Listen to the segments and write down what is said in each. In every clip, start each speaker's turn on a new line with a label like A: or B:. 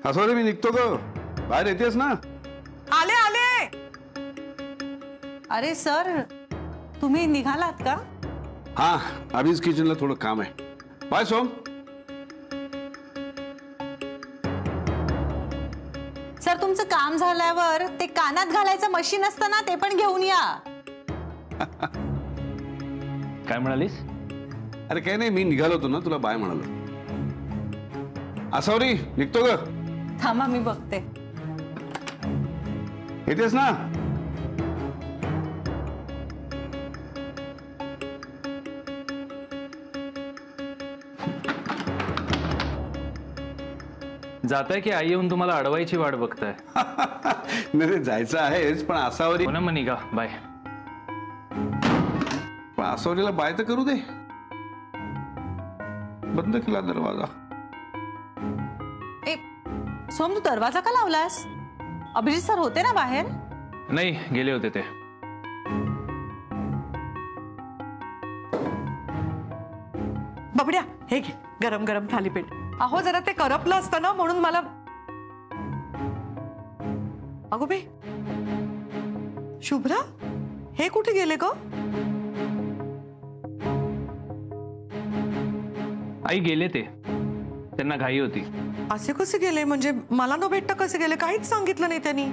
A: असं रे, मी निघतो ग. बाहेर येतेस ना?
B: आले आले.
C: अरे सर, तुम्ही निघालात का?
A: हा, अभिज किचनला थोडं काम आहे. बाय सोम.
C: सर, तुमचं काम झाल्यावर ते कानात घालायचं मशीन असतं ना, ते पण घेऊन या.
D: काय म्हणालीस?
A: अरे काय नाही, मी निघालो होतो ना, तुला बाय म्हणालो. असवरी, निघतो ग.
C: थांबा, मी बघते.
A: येतेस ना?
D: जाताय की आई येऊन तुम्हाला अडवायची वाट बघताय?
A: नाही, जायचं आहेच, पण असावरी.
D: हो ना, मग निघा. बाय.
A: पण असावरीला बाय तर करू दे. बंद केला दरवाजा.
C: ए सोम, तू दरवाजा का लावलास? अभिजित सर होते ना बाहेर?
D: नाही, गेले होते ते.
B: बबड्या, हे घे गरम गरम थालीपीठ. अहो जरा ते करपलं असतं ना, म्हणून मला. अगो बे, शुभ्रा, हे कुठे गेले ग?
D: आई गेले ते, त्यांना घाई होती.
B: असे कसे गेले? म्हणजे मला न भेटता कसे गेले? काहीच सांगितलं नाही त्यांनी.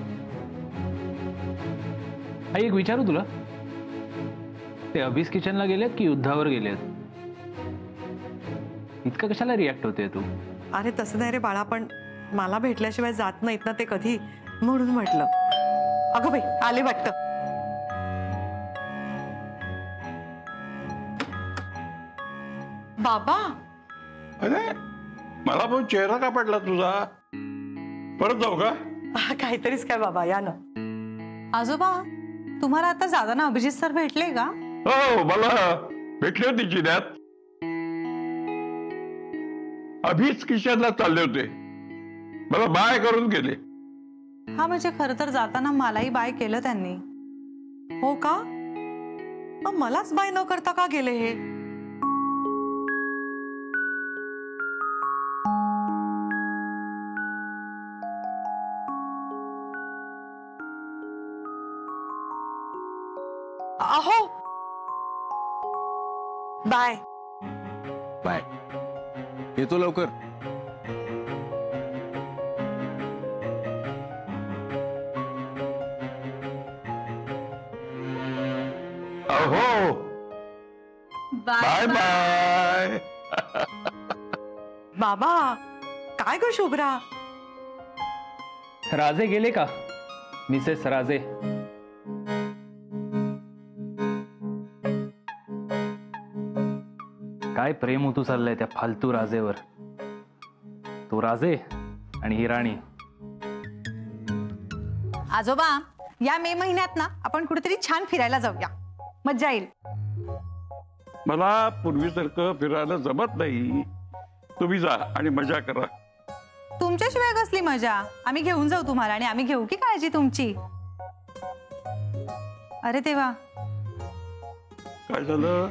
D: आई, एक विचारू तुला, ते अभिज किचनला गेलेत की युद्धावर गेलेत? इतकं कशाला रिॲक्ट होते तू?
B: अरे तसं नाही रे बाळा, पण मला भेटल्याशिवाय जात नाहीत ना ते कधी, म्हणून म्हटलं. अगं बाई, आले वाटतं. बाबा,
E: अरे मला पण चेहरा का पडला तुझा? परत जाऊ का?
B: काहीतरीच काय बाबा, या ना.
C: आजोबा, तुम्हाला आता जाताना अभिजित सर भेटले का?
E: हो, मला भेटली होती जिन्यात. अभिज किचनला चालले होते, मला बाय करून गेले.
C: हा, म्हणजे खरं तर जाताना मलाही बाय केलं त्यांनी.
B: हो का? मग मलाच बाय न करता का गेले हे? अहो, बाय.
A: बाय. येतो लवकर.
E: अहो, बाय बाय.
B: बाबा, काय ग शुभ्रा?
D: राजे गेले का? मिसेस राजे. काय प्रेम होतू चाललंय त्या फालतू राजेवर. तो राजे आणि ही राणी.
C: आजोबा, या मे महिन्यात ना आपण कुठेतरी छान फिरायला जाऊया, मज्जा येईल.
E: मला पूर्वीसारखं फिरायला जमत नाही. तुम्ही जा आणि मजा करा.
C: तुमच्याशिवाय कसली मजा? आम्ही घेऊन जाऊ तुम्हाला, आणि आम्ही घेऊ की काळजी तुमची? अरे तेव्हा
E: काय झालं?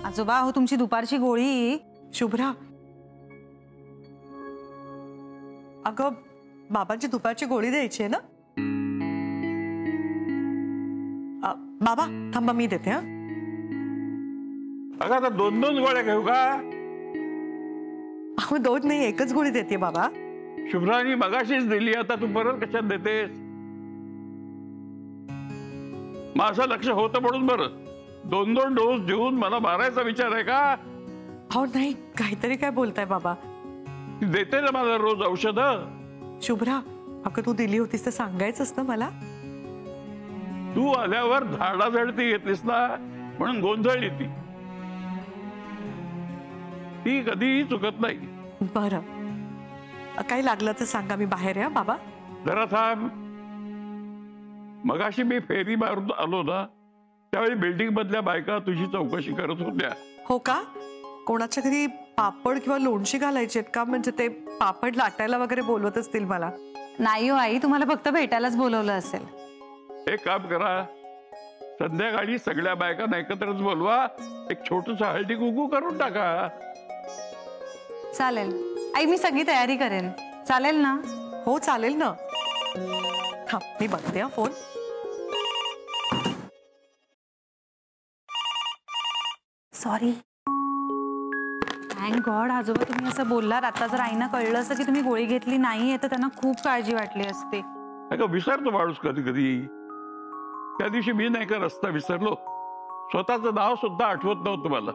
C: आजोबा, हो तुमची दुपारची गोळी.
B: शुभ्रा, अगं बाबांची दुपारची गोळी द्यायची आहे ना? बाबा थांबा, मी देते. हा,
E: अगं आता 2-2 गोळ्या घेऊ का?
B: अहो 2 नाही, एकच गोळी देते बाबा.
E: शुभ्रानी मगाशीच दिली, आता तू परत कशात देतेस? माझं लक्ष होतं म्हणून बरं. 2-2 डोस देऊन मला मारायचा विचार आहे का?
B: अहो नाही, काहीतरी काय बोलताय बाबा.
E: देते ना मला रोज औषध.
B: शुभ्रा, अगं तू दिली होतीस तर सांगायचंच ना मला.
E: तू आल्यावर झाडाझडती घेतलीस ना, म्हणून गोंधळली ती. ती कधीही चुकत नाही.
B: बरं, काही लागलं तर सांगा, मी बाहेर आहे बाबा.
E: जरा थांब. मगाशी मी फेरी मारून आलो ना, त्यावेळी बिल्डिंग मधल्या बायका तुझी चौकशी करत होत्या.
B: हो का? कोणाच्या घरी पापड किंवा लोणची घालायची आहेत का? म्हणजे ते पापड लाटायला वगैरे बोलवत असतील मला.
C: नाही हो आई, तुम्हाला फक्त भेटायलाच बोलवलं असेल.
E: एक काम करा, संध्याकाळी सगळ्या बायकांना एकत्रच बोलवा, एक छोटस हळदी कुंकू करून टाका.
C: चालेल आई, मी सगळी तयारी करेन. चालेल ना?
B: हो चालेल ना. थांब मी बघते हा फोन.
C: सॉरी. थँक गॉड आजोबा तुम्ही असं बोललात. आता जर आईना कळलं असं की तुम्ही गोळी घेतली नाहीये तर त्यांना खूप काळजी वाटली असते.
E: अगं विसरतो माणूस कधी कधी. त्या दिवशी मी नाही का रस्ता विसरलो, स्वतःचं नाव सुद्धा आठवत नव्हतं मला.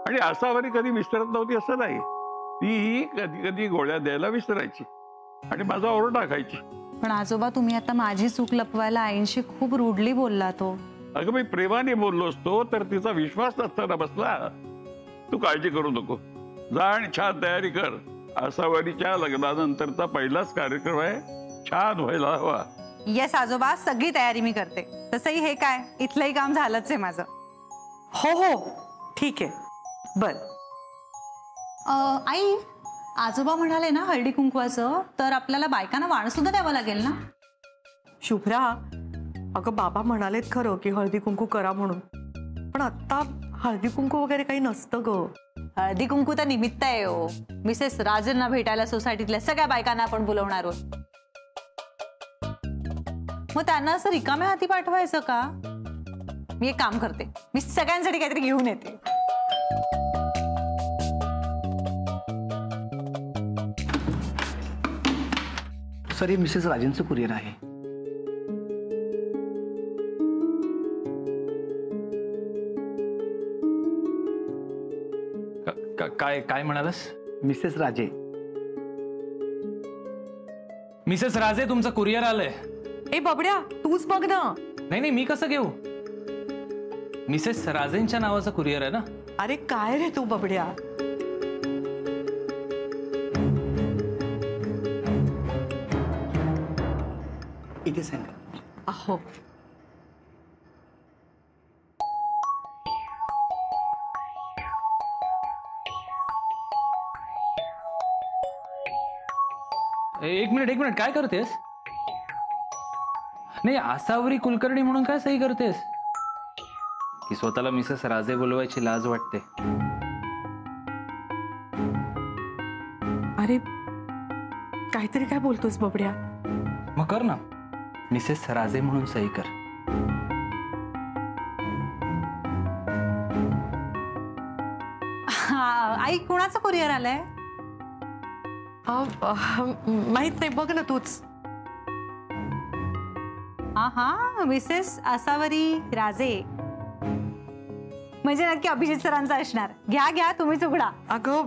E: आणि आसावरी कधी विसरत नव्हती असं नाही. ती कधी कधी गोळ्या द्यायला विसरायची आणि माझा ओरडा टाकायची.
C: पण आजोबा तुम्ही आता माझी चूक लपवायला आईंशी खूप रूडली बोलला तो.
E: अगं मी प्रेमाने बोललो असतो तर तिचा विश्वास नसताना बसला. तू काळजी करू नको, जा आणि छान तयारी कर. आसावरीच्या लग्नानंतरचा पहिलाच कार्यक्रम आहे, छान व्हायला हवा.
C: येस आजोबा, सगळी तयारी मी करते. तसंही हे काय, इथलंही काम झालंच आहे माझं.
B: हो हो ठीक आहे. बर.
C: आई, आजोबा म्हणाले ना हळदी कुंकवाचं, तर आपल्याला बायकांना वाण सुद्धा द्यावं लागेल ना?
B: शुभ्रा, अगं बाबा म्हणालेत खरं की हळदी कुंकू करा म्हणून, पण आता हळदी कुंकू वगैरे काही नसतं ग.
C: हळदी कुंकू तर निमित्त आहे हो. मिसेस राजेंना भेटायला सोसायटीतल्या सगळ्या बायकांना आपण बोलवणार आहोत. मग त्यांना असं रिकाम्या हाती पाठवायचं का? मी एक काम करते, मी सगळ्यांसाठी काहीतरी घेऊन येते.
F: सर, हे मिसेस राजेंचं कुरिअर आहे.
D: काय काय म्हणालास?
F: मिसेस राजे.
D: मिसेस राजे, तुमचं कुरिअर आलंय.
B: ए बबड्या, तूच बघ ना.
D: नाही नाही, मी कसं घेऊ? मिसेस राजेंच्या नावाचं कुरिअर आहे ना.
B: अरे काय रे तू बबड्या.
F: इथे सेंड कर.
B: अहो
D: एक मिनिट, काय करतेस? नाही, आसावरी कुलकर्णी म्हणून काय सही करतेस? की स्वतःला मिसेस राजे बोलवायची लाज वाटते?
B: अरे काहीतरी काय बोलतोस बबड्या.
D: मग कर ना, मिसेस राजे म्हणून सही कर.
C: आई, कोणाचं कुरिअर आलंय?
B: माहित नाही, बघ ना तूच.
C: हा, मिसेस आसावरी राजे. म्हणजे नक्की अभिजित सरांचा असणार. घ्या घ्या, तुम्हीच उघडा.
B: अगं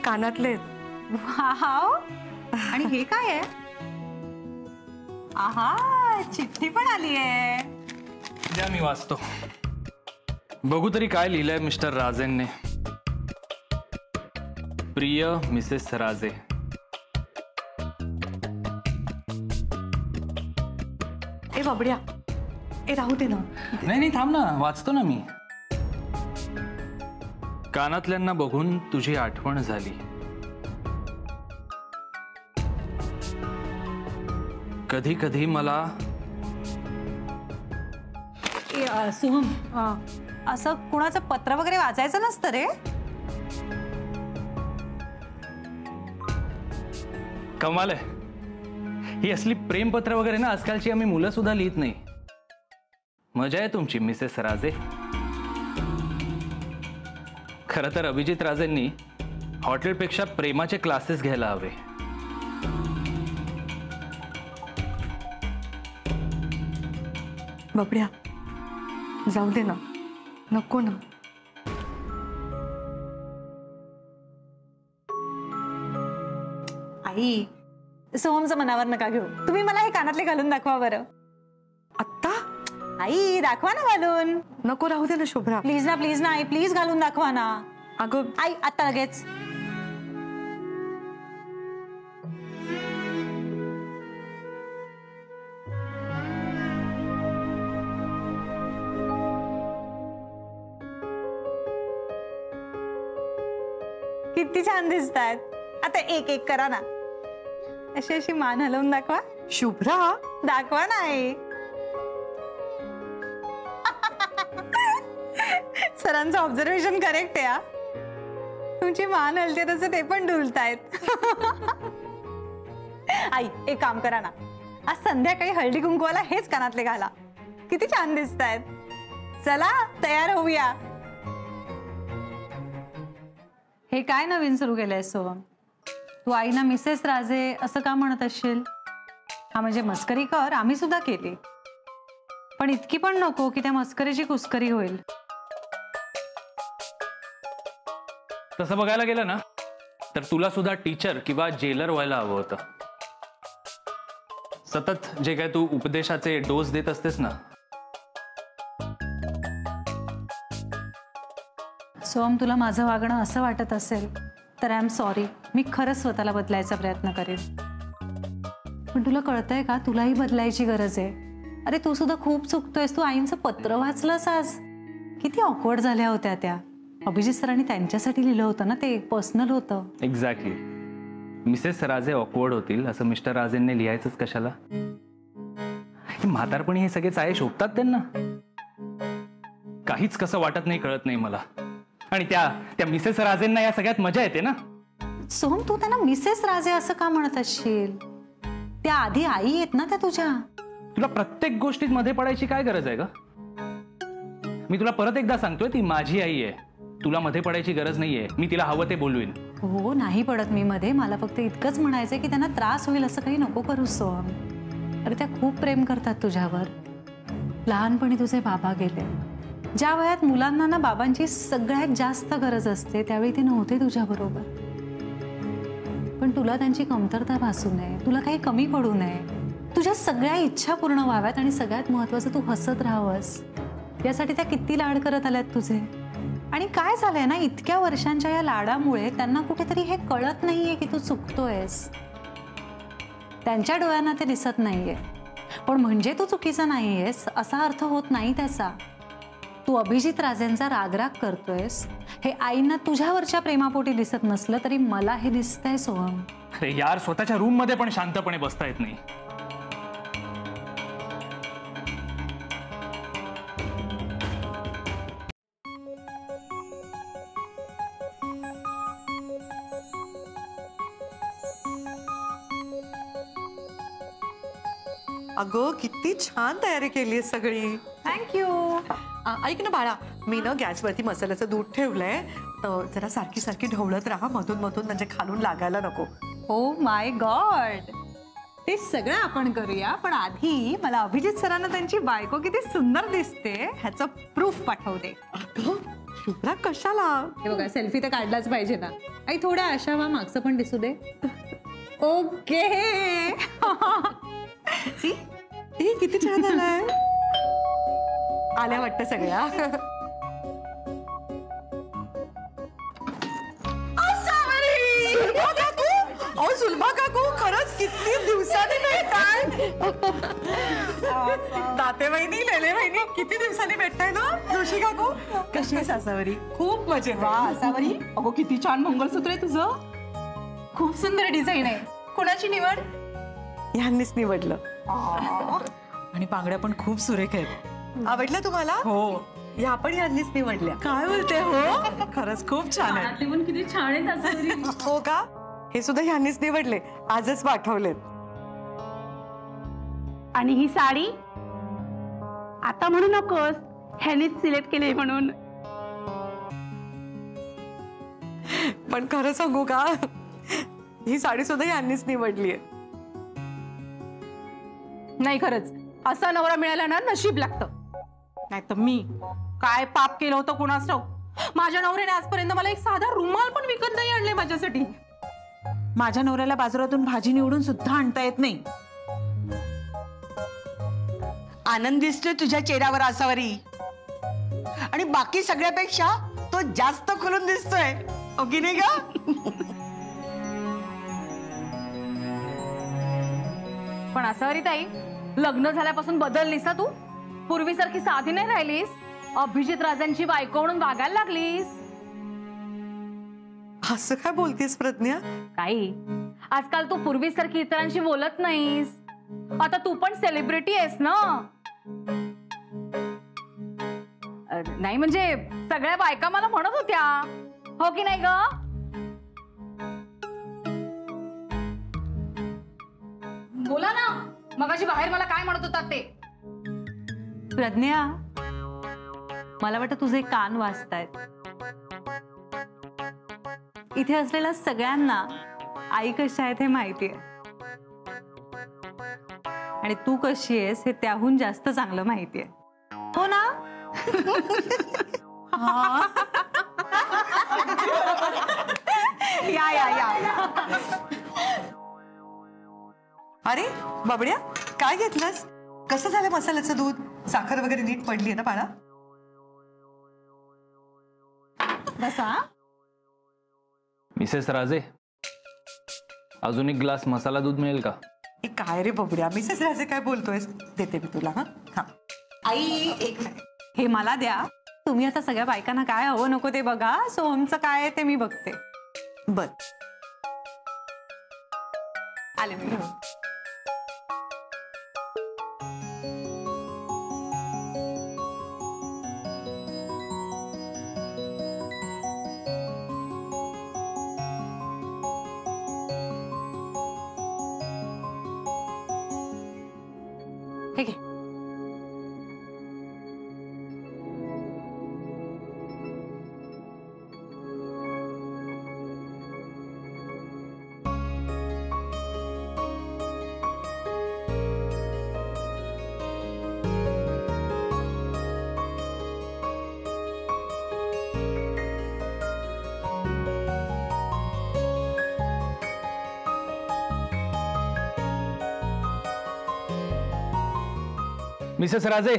B: कानातले.
C: वाव, आणि हे काय आहे? आहा, चिठ्ठी पण आली आहे.
D: द्या मी वाचतो. बघू तरी काय लिहिलंय मिस्टर राजेंने. प्रिय मिसेस राजे,
B: ए बबड्या, ए राहू दे ना.
D: नाही थांब ना, वाचतो ना मी. कानातल्यांना बघून तुझी आठवण झाली. कधी कधी मला
C: सुहम, असं कुणाचं पत्र वगैरे वाचायचं नसतं रे.
D: कमाल आहे. ही असली प्रेमपत्र वगैरे ना आजकालची आम्ही मुलं सुद्धा लिहित नाही. मजा आहे तुमची मिसेस राजे. खरं तर अभिजित राजेंनी हॉटेलपेक्षा प्रेमाचे क्लासेस घ्यायला हवे.
B: बबड्या, जाऊ दे ना, नको ना.
C: आई, सोहमचं मनावर नका घेऊ. तुम्ही मला हे कानातले घालून दाखवा बरं.
B: आत्ता
C: आई, दाखवा ना घालून.
B: नको, राहू दे ना शुभ्रा.
C: प्लीज ना आई, प्लीज घालून दाखवा ना.
B: अगं
C: आई, आता लगेच. किती छान दिसतायत. आता एक एक करा ना. अशी अशी मान हलवून दाखवा.
B: शुभ्रा
C: दाखवा नाही. सरांचं ऑब्झर्वेशन करेक्ट आहे. तुमची मान हलते तसं ते पण डुलतायत. आई एक काम करा ना, आज संध्याकाळी हळदी कुंकवाला हेच कानातले घाला. किती छान दिसतायत. चला तयार होऊया. हे काय नवीन सुरू केलंय सोहम? तू आईना मिसेस राजे असं का म्हणत असशील? हा म्हणजे मस्करी कर, आम्ही सुद्धा केली, पण इतकी पण नको की त्या मस्करीची कुस्करी होईल.
D: तसं बघायला गेलं ना तर तुला सुद्धा टीचर किंवा जेलर व्हायला हवं होतं. सतत जे काय तू उपदेशाचे डोस देत असतेस ना.
C: सोहम, तुला माझं वागणं असं वाटत असेल तर आय एम सॉरी. मी खरंच स्वतःला बदलायचा प्रयत्न करेन. पण तुला कळतंय का, तुलाही बदलायची गरज आहे. अरे तू सुद्धा खूप चुकतोयस. तू आईंचं पत्र वाचलंस आज? किती ऑकवर्ड झाल्या होत्या त्या. अभिजित सरांनी त्यांच्यासाठी लिहिलं होतं ना, ते पर्सनल होतं.
D: एक्झॅक्टली. मिसेस राजे ऑकवर्ड होतील असं मिस्टर राजेंनी लिहायचंच कशाला? म्हातारपणी हे सगळे चाळे शोभतात त्यांना. काहीच कसं वाटत नाही, कळत नाही मला. आणि त्या मिसेस राजेंना या सगळ्यात मजा येते ना.
C: सोहम, तू त्यांना मिसेस राजे असं का म्हणत असशील? त्या आधी आई आहेत ना त्या तुझ्या.
D: तुला प्रत्येक गोष्टीत मध्ये पडायची काय गरज आहे का? मी तुला परत एकदा सांगतोय, ती माझी आई आहे. तुला मध्ये पडायची गरज नाहीये. मी तिला हवं ते बोलवीन.
C: हो, नाही पडत मी मध्ये. मला फक्त इतकंच म्हणायचंय की त्यांना त्रास होईल असं काही नको करू सोहम. अरे त्या खूप प्रेम करतात तुझ्यावर. लहानपणी तुझे बाबा गेले. ज्या वयात मुलांना ना बाबांची सगळ्यात जास्त गरज असते त्यावेळी ते नव्हते तुझ्या बरोबर. पण तुला त्यांची कमतरता भासू नये, तुला काही कमी पडू नये, तुझ्या सगळ्या इच्छा पूर्ण व्हाव्यात आणि सगळ्यात महत्वाचं तू हसत राहावंस, यासाठी त्या किती लाड करत आल्यात तुझे. आणि काय झालंय ना, इतक्या वर्षांच्या या लाडामुळे त्यांना कुठेतरी हे कळत नाहीये की तू चुकतोयस. त्यांच्या डोळ्यांना ते दिसत नाहीये. पण म्हणजे तू चुकीचा नाहीयेस असा अर्थ होत नाही त्याचा. तू अभिजित राजेंचा रागराग करतोयस हे आईंना तुझ्यावरच्या प्रेमापोटी दिसत नसलं तरी मला हे दिसतंय सोहम.
D: अरे यार, स्वतःच्या रूम मध्ये पण शांतपणे बसता येत नाही.
B: अगं किती छान तयारी केली आहे सगळी.
C: थँक्यू.
B: ऐक ना बाळा, मी ना गॅसवरती मसाल्याचं दूध ठेवलंय, तर जरा सारखी सारखी ढवळत राहा मधून मधून, म्हणजे खालून लागायला नको.
C: हो माय गॉड, ते सगळं आपण करूया. पण आधी मला अभिजित सरांना त्यांची बायको किती सुंदर दिसते ह्याचं प्रूफ पाठवते.
B: अगं शुभ्रा कशाला?
C: हे बघा, सेल्फी तर काढलाच पाहिजे ना. आई थोड्या आशावा मागचं पण दिसू दे. ओके.
B: सी, हे किती छान आलाय. आल्या वाटतं सगळ्या. सुलभा काकू, खरंच किती दिवसांनी भेटताय. ताते वहिनी, लेले वहिनी, किती दिवसांनी भेटताय ना. जोशी काकू कशी आहे सासावरी? खूप मजेत.
G: सावरी, अगो किती छान मंगळसूत्र आहे तुझं. खूप सुंदर डिझाईन आहे. कोणाची निवड?
B: ह्यांनीच निवडलं.
G: आणि बांगड्या पण खूप सुरेख आहेत.
B: आवडलं तुम्हाला?
G: हो.
B: या पण ह्यांनीच निवडल्या.
G: काय बोलते? हो,
B: खरंच खूप छान आहे.
G: पण किती छान आहेत सावरी.
B: हो का? हे सुद्धा ह्यांनीच निवडले, आजच पाठवलेत.
H: आणि ही साडी आता म्हणू नकोस, ह्यानीच सिलेक्ट केली म्हणून.
B: पण खरं सांगू का, ही साडी सुद्धा ह्यांनीच निवडली आहे.
G: नाही खरंच, असा नवरा मिळाला ना नशीब लागतं. नाही तर मी काय पाप केलं होतं कोणास ठाऊक. माझ्या नवऱ्याने आजपर्यंत मला एक साधा रुमाल पण विकत नाही आणले माझ्यासाठी. माझ्या नवऱ्याला बाजारातून भाजी निवडून सुद्धा आणता येत नाही.
I: आनंद दिसतोय तुझ्या चेहऱ्यावर आसावरी, आणि बाकी सगळ्यापेक्षा तो जास्त खुलून दिसतोय. ओके नाही का?
G: पण आसावरी ताई, लग्न झाल्यापासून बदललीस ना तू. पूर्वीसारखी साधी नाही राहिलीस. अभिजित राजांची बायको म्हणून वागायला लागलीस.
B: असं काय बोलतेस प्रज्ञा?
J: काही आजकाल तू पूर्वीसारखी इतरांशी बोलत नाहीस. आता तू पण सेलिब्रिटी आहेस ना. नाही म्हणजे सगळ्या बायका मला म्हणत होत्या, हो की नाही ग? बोला ना, मगाशी बाहेर मला काय म्हणत होतात ते.
C: प्रज्ञा, मला वाटतं तुझे कान वाजतायत. इथे असलेल्या सगळ्यांना आई कशी आहे ते माहितीये आणि तू कशी आहेस हे त्याहून जास्त चांगलं माहितीये, हो ना?
B: या या या. अरे बाबड्या, काय घेतलंस? कसं झालं मसाल्याचं दूध? साखर वगैरे नीट पडली ना बाळा?
J: बसा.
D: मिसेस राजे, अजून एक ग्लास मसाला दूध मिळेल का?
B: काय रे बबड्या, मिसेस राजे काय बोलतोयस? देते मी तुला. हा हा आई, एक मिनिट.
C: हे मला द्या. तुम्ही आता सगळ्या बायकांना काय हवं नको ते बघा. सोहमचं काय आहे ते मी बघते.
B: बर
C: आले मी. ठीक आहे.
D: मिसेस राजे,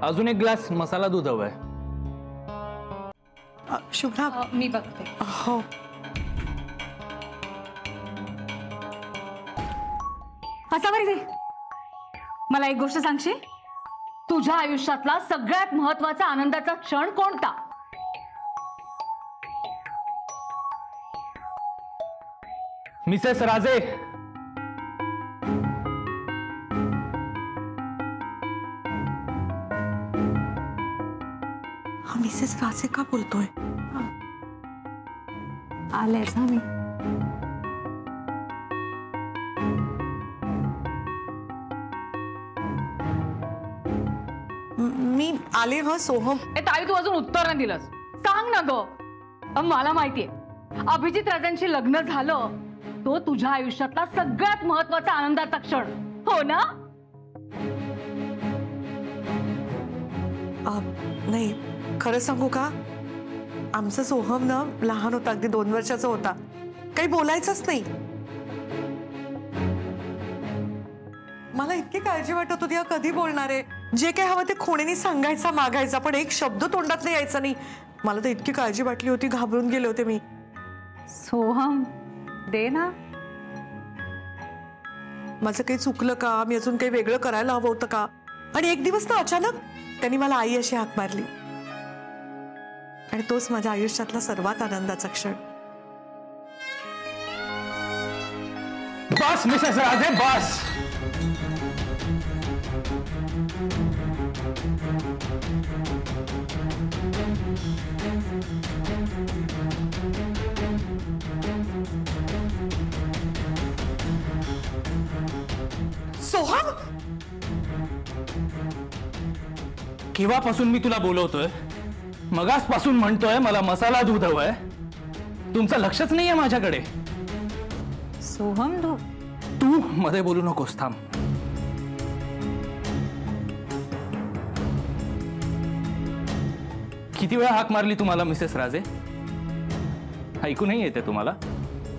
D: अजून एक ग्लास मसाला दूध हवंय.
B: शुभ्रा,
J: मी बघते.
B: हो.
J: असावरी दे. मला एक गोष्ट सांगशील? तुझ्या आयुष्यातला सगळ्यात महत्वाचा आनंदाचा क्षण कोणता?
D: मिसेस राजे,
B: हा मिसेस राजे का बोलतोय?
C: आलेच हा मी.
B: मी आले. ह सोहम.
J: ताई, तू अजून उत्तर नाही दिलंस. सांग ना ग. मला माहितीये अभिजित राजांशी लग्न झालं तो तुझ्या आयुष्यातला सगळ्यात महत्वाचा आनंदाचा क्षण, हो ना?
B: नाही, खरं सांगू का, आमचा सोहम ना लहान होता, अगदी 2 वर्षाचा होता, काही बोलायचंच नाही. मला इतकी काळजी वाटत होती, हा कधी बोलणार आहे. जे काय हवं ते खुणेनी सांगायचा, मागायचा, पण एक शब्द तोंडात नाही यायचा नाही. मला तर इतकी काळजी वाटली होती, घाबरून गेले होते मी.
C: सोहम, दे ना.
B: माझं काही चुकलं का? मी अजून काही वेगळं करायला हवं होतं का? आणि एक दिवस ना अचानक त्यांनी मला आई अशी हाक मारली आणि तोच माझ्या आयुष्यातला सर्वात आनंदाचा क्षण.
D: बस मिसेस राजे, बस.
B: सोहम,
D: केव्हापासून मी तुला बोलवतोय, मगासपासून म्हणतोय मला मसाला दूध हवंय. तुमचं लक्षच नाहीये माझ्याकडे.
C: सोहम,
D: तू मध्ये बोलू नकोस, थांब. किती वेळा हाक मारली तुम्हाला मिसेस राजे? ऐकू नाही येते तुम्हाला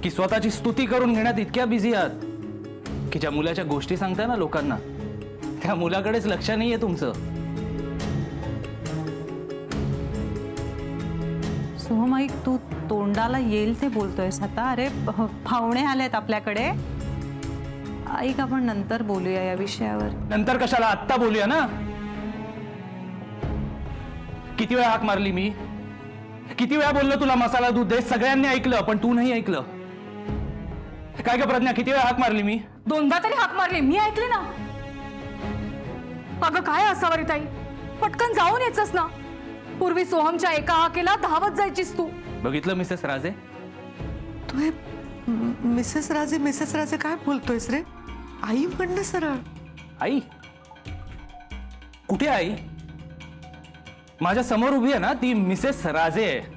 D: की स्वतःची स्तुती करून घेण्यात इतक्या बिझी आहात की ज्या मुलाच्या गोष्टी सांगताय ना लोकांना, त्या मुलाकडेच लक्ष नाहीये तुमचं.
C: सोहम, ऐक, तू तोंडाला येईल ते बोलतोयस आता. अरे पाहुणे आलेत आपल्याकडे. ऐक, आपण नंतर बोलूया या विषयावर.
D: नंतर कशाला, आत्ता बोलूया ना. किती वेळा हाक मारली मी? किती वेळा बोललो तुला मसाला दूध दे? सगळ्यांनी ऐकलं, पण तू नाही ऐकलं. काय ग प्रज्ञा, किती वेळा हाक मारली मी?
J: 2दा तरी हाक मारली, मी ऐकली ना. अगं काय असावरी ताई, पटकन जाऊन यायचंस ना. पूर्वी सोहमच्या एका हाकेला धावत जायचीस तू.
D: बघितलं मिसेस राजे?
B: तू हे मिसेस राजे काय बोलतोयस रे? आई म्हणणं सरळ.
D: आई? कुठे आई? माझ्या समोर उभी आहे ना ती मिसेस राजे आहे.